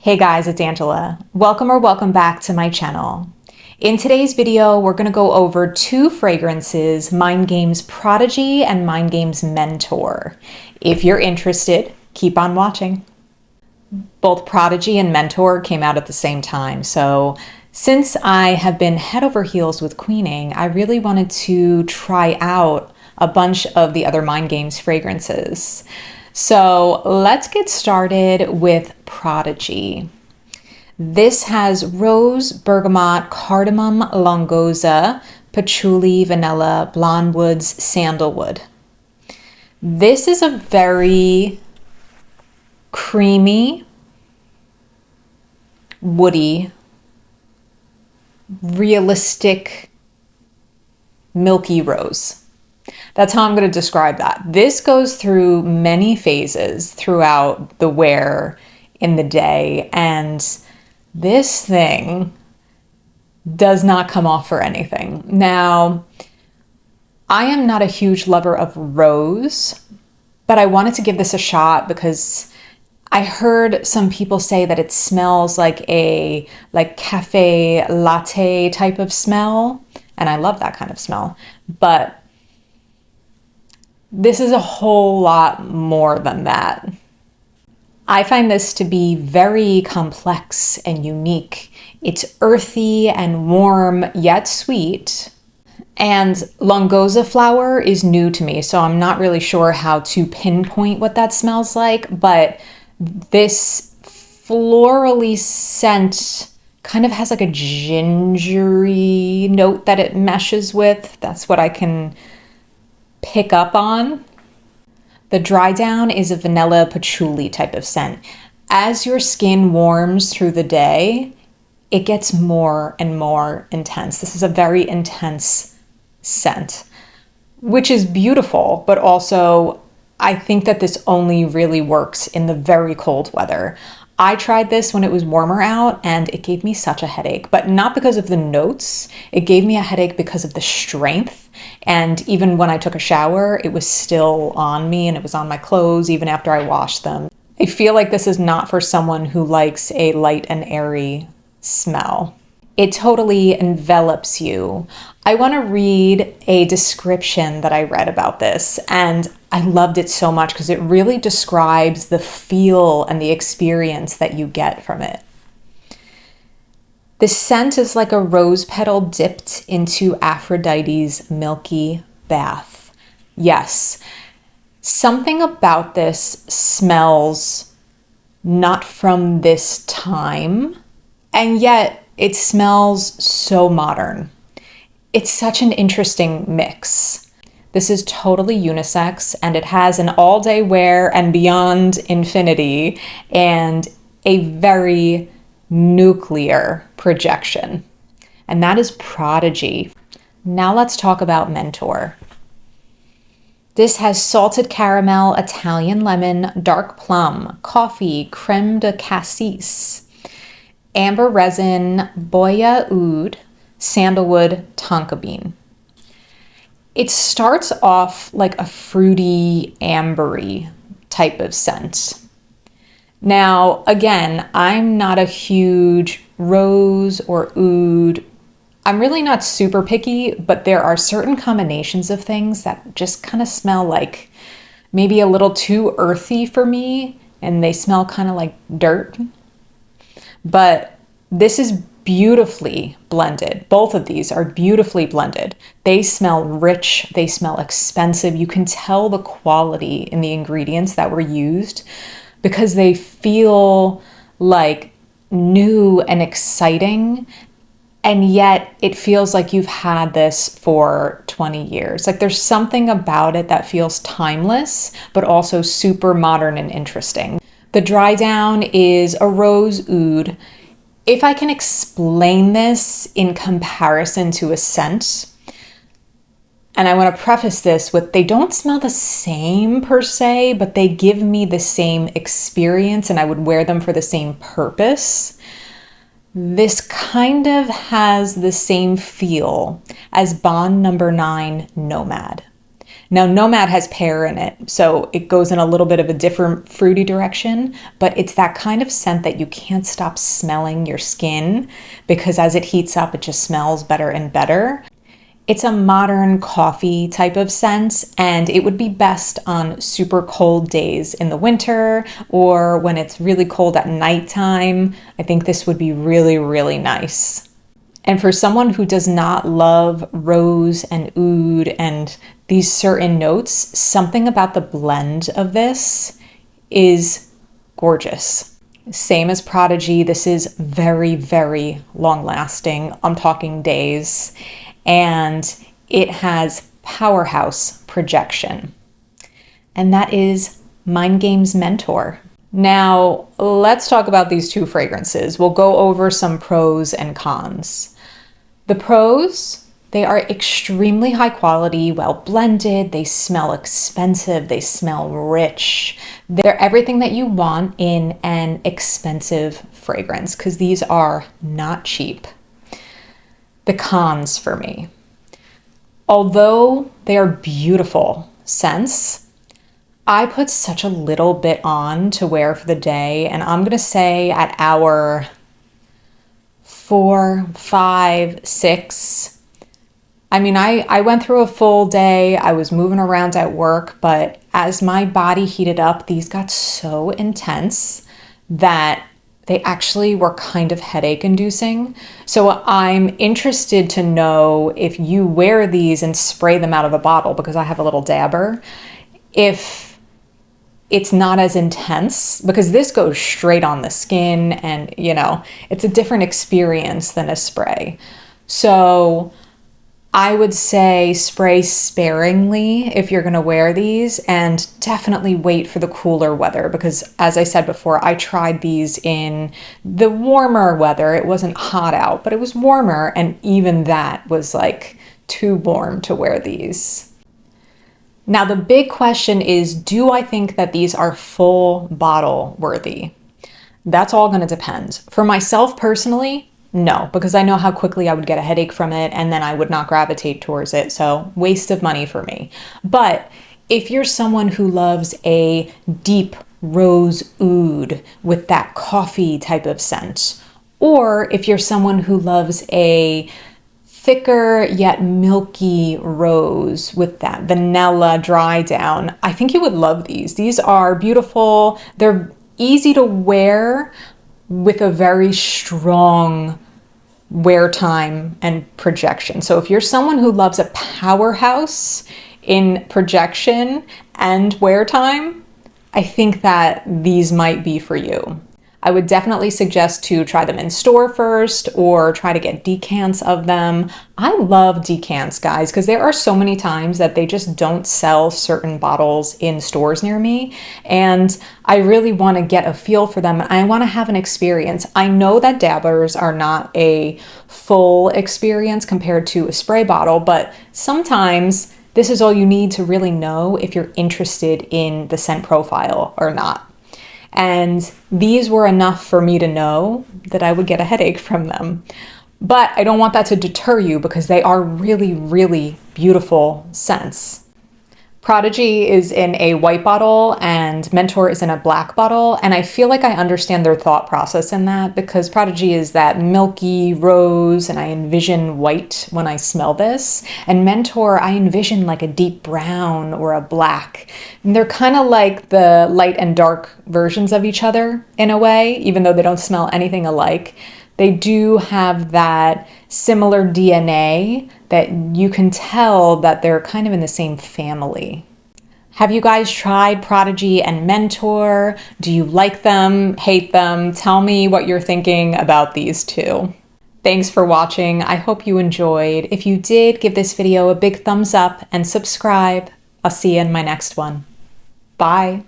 Hey guys, it's Angela. Welcome back to my channel. In today's video, we're gonna go over two fragrances, Mind Games Prodigy and Mind Games Mentor. If you're interested, keep on watching. Both Prodigy and Mentor came out at the same time, so since I have been head over heels with queening, I really wanted to try out a bunch of the other Mind Games fragrances. So let's get started with Prodigy. This has rose, bergamot, cardamom, longoza, patchouli, vanilla, blonde woods, sandalwood. This is a very creamy, woody, realistic, milky rose. That's how I'm going to describe that. This goes through many phases throughout the wear in the day, and this thing does not come off for anything. Now, I am not a huge lover of rose, but I wanted to give this a shot because I heard some people say that it smells like a cafe latte type of smell, and I love that kind of smell. But this is a whole lot more than that. I find this to be very complex and unique. It's earthy and warm, yet sweet. And longoza flower is new to me, so I'm not really sure how to pinpoint what that smells like, but this florally scent kind of has like a gingery note that it meshes with. That's what I can pick up on. The dry down is a vanilla patchouli type of scent. As your skin warms through the day, it gets more and more intense. This is a very intense scent, which is beautiful, but also I think that this only really works in the very cold weather. I tried this when it was warmer out and it gave me such a headache, but not because of the notes. It gave me a headache because of the strength. And even when I took a shower, it was still on me and it was on my clothes even after I washed them. I feel like this is not for someone who likes a light and airy smell. It totally envelops you. I want to read a description that I read about this, and I loved it so much because it really describes the feel and the experience that you get from it. The scent is like a rose petal dipped into Aphrodite's milky bath. Yes, something about this smells not from this time, and yet it smells so modern. It's such an interesting mix. This is totally unisex, and it has an all-day wear and beyond infinity, and a very nuclear projection. And that is Prodigy. Now let's talk about Mentor. This has salted caramel, Italian lemon, dark plum, coffee, creme de cassis, amber resin, boya oud, sandalwood, tonka bean. It starts off like a fruity, ambery type of scent. Now, again, I'm not a huge rose or oud. I'm really not super picky, but there are certain combinations of things that just kind of smell like maybe a little too earthy for me, and they smell kind of like dirt. But this is beautifully blended. Both of these are beautifully blended. They smell rich, they smell expensive. You can tell the quality in the ingredients that were used because they feel like new and exciting, and yet it feels like you've had this for 20 years. Like there's something about it that feels timeless, but also super modern and interesting. The dry down is a rose oud. If I can explain this in comparison to a scent, and I want to preface this with they don't smell the same per se, but they give me the same experience and I would wear them for the same purpose. This kind of has the same feel as Bond No. 9 Nomad. Now, Nomad has pear in it, so it goes in a little bit of a different fruity direction, but it's that kind of scent that you can't stop smelling your skin because as it heats up, it just smells better and better. It's a modern coffee type of scent, and it would be best on super cold days in the winter or when it's really cold at nighttime. I think this would be really, really nice. And for someone who does not love rose and oud and these certain notes, something about the blend of this is gorgeous. Same as Prodigy, this is very, very long lasting. I'm talking days. And it has powerhouse projection. And that is Mind Games Mentor. Now, let's talk about these two fragrances. We'll go over some pros and cons. The pros, they are extremely high quality, well blended, they smell expensive, they smell rich. They're everything that you want in an expensive fragrance because these are not cheap. The cons for me. Although they are beautiful scents, I put such a little bit on to wear for the day, and I'm gonna say at hour 4, 5, 6. I mean, I went through a full day, I was moving around at work, but as my body heated up, these got so intense that they actually were kind of headache inducing. So I'm interested to know if you wear these and spray them out of a bottle, because I have a little dabber, if it's not as intense, because this goes straight on the skin and, you know, it's a different experience than a spray. So I would say spray sparingly if you're gonna wear these, and definitely wait for the cooler weather because, as I said before, I tried these in the warmer weather. It wasn't hot out, but it was warmer, and even that was like too warm to wear these. Now, the big question is, do I think that these are full bottle worthy? That's all gonna depend. For myself personally, no, because I know how quickly I would get a headache from it and then I would not gravitate towards it. So waste of money for me. But if you're someone who loves a deep rose oud with that coffee type of scent, or if you're someone who loves a thicker yet milky rose with that vanilla dry down, I think you would love these. These are beautiful. They're easy to wear with a very strong wear time and projection. So if you're someone who loves a powerhouse in projection and wear time, I think that these might be for you. I would definitely suggest to try them in store first or try to get decants of them. I love decants, guys, because there are so many times that they just don't sell certain bottles in stores near me. And I really want to get a feel for them. I want to have an experience. I know that dabbers are not a full experience compared to a spray bottle, but sometimes this is all you need to really know if you're interested in the scent profile or not. And these were enough for me to know that I would get a headache from them. But I don't want that to deter you because they are really, really beautiful scents. Prodigy is in a white bottle and Mentor is in a black bottle. And I feel like I understand their thought process in that because Prodigy is that milky rose and I envision white when I smell this. And Mentor, I envision like a deep brown or a black. And they're kind of like the light and dark versions of each other in a way, even though they don't smell anything alike. They do have that similar DNA that you can tell that they're kind of in the same family. Have you guys tried Prodigy and Mentor? Do you like them, hate them? Tell me what you're thinking about these two. Thanks for watching. I hope you enjoyed. If you did, give this video a big thumbs up and subscribe. I'll see you in my next one. Bye.